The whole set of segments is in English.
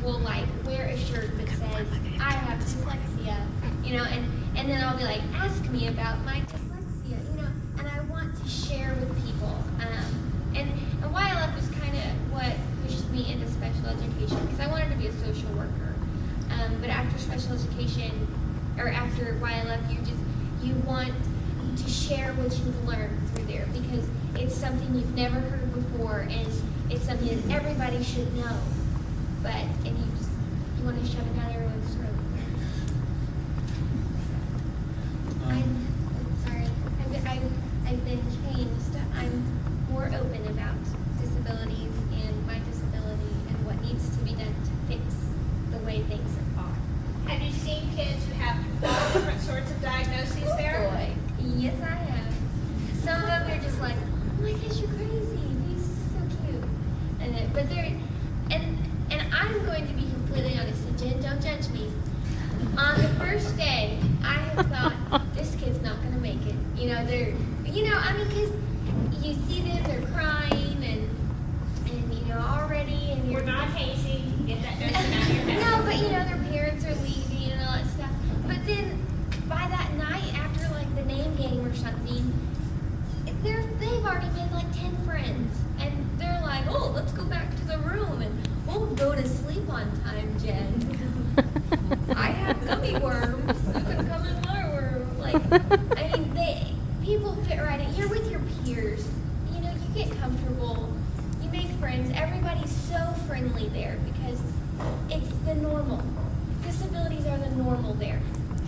will like wear a shirt that says, I have dyslexia, and then I'll be like, ask me about my dyslexia, and I want to share with people. And YLF was kind of what pushed me into special education, because I wanted to be a social worker. But after special education, or after YLF, you want to share what you've learned through there, because it's something you've never heard before, and it's something that everybody should know. And you want to shove it down everyone's throat. I'm sorry. I've been changed. I'm more open about disabilities and my disability and what needs to be done to fix the way things are. Have you seen kids who have all different sorts of diagnoses there? Boy, yes, I have. Some of them are just like, oh my gosh, you're crazy. He's just so cute. But they're, and I'm going to be completely honest, and Jen, don't judge me. On the first day, I have thought, this kid's not going to make it. Because you see them, they're crying, and already, and We're not hazy. Get that notion out of your head. No, but their parents are leaving and all that stuff. But then, by that night, after like the name game or something, they've already made like 10 friends, and they're like, oh, let's go back to the room, and we'll go to sleep on time, Jen. I have gummy worms. You can come in my room. People fit right in. You're with your peers. You get comfortable. You make friends. Everybody's so friendly there because it's the normal. Disabilities are the normal there.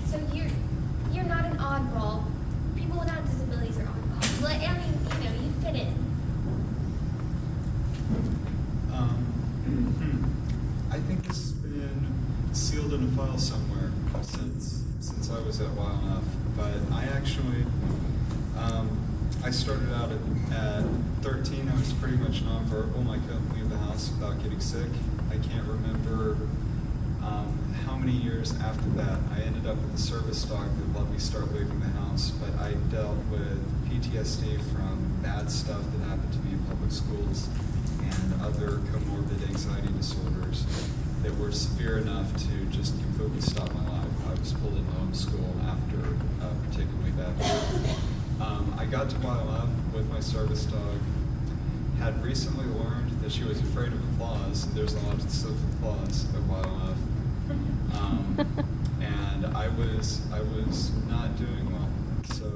So you're not an oddball. People without disabilities are oddballs. You fit in. I think this has been sealed in a file somewhere since I was at YLF. But I actually, I started out at 13. I was pretty much nonverbal. I couldn't leave the house without getting sick. I can't remember how many years after that I ended up with a service dog that let me start leaving the house. But I dealt with PTSD from bad stuff that happened to me in public schools and other comorbid anxiety disorders that were severe enough to just completely stop my life. I was pulled into homeschool after a particularly bad year. I got to YLF with my service dog, had recently learned that she was afraid of applause, and there's a lot of stuff with applause at YLF. And I was not doing well. So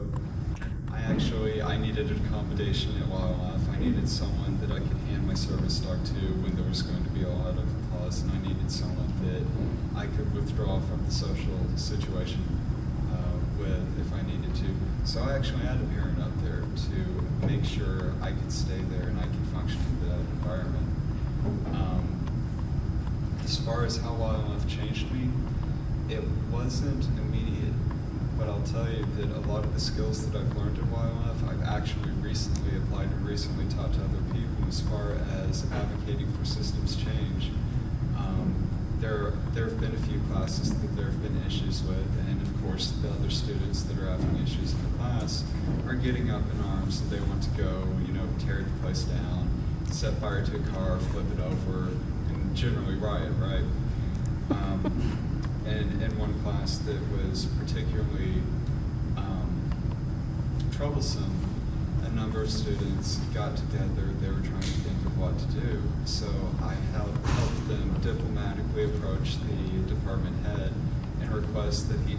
I needed an accommodation at YLF. I needed someone that I could hand my service dog to when there was going to be a lot of applause, and I needed someone that I could withdraw from the social situation with if I needed to. So I actually had a parent up there to make sure I could stay there and I could function in that environment. As far as how YLF changed me, it wasn't immediate, but I'll tell you that a lot of the skills that I've learned at YLF, I've actually recently applied and recently taught to other people as far as advocating for systems change. There have been a few classes that there have been issues with, and of course the other students that are having issues in the class are getting up in arms and they want to go, tear the place down, set fire to a car, flip it over, and generally riot, right? And in one class that was particularly troublesome, a number of students got together, they were trying to think of what to do. So I helped them diplomatically approach the department head and request that he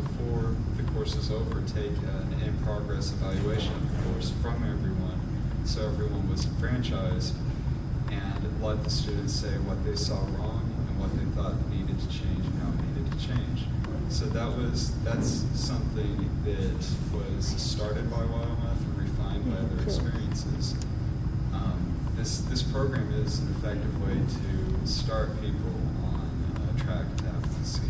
before the course is over, take an in-progress evaluation of the course from everyone, so everyone was enfranchised, and let the students say what they saw wrong and what they thought needed to change and how it needed to change. So that's something that was started by YLF and refined by other experiences. This program is an effective way to start people on a track to advocacy.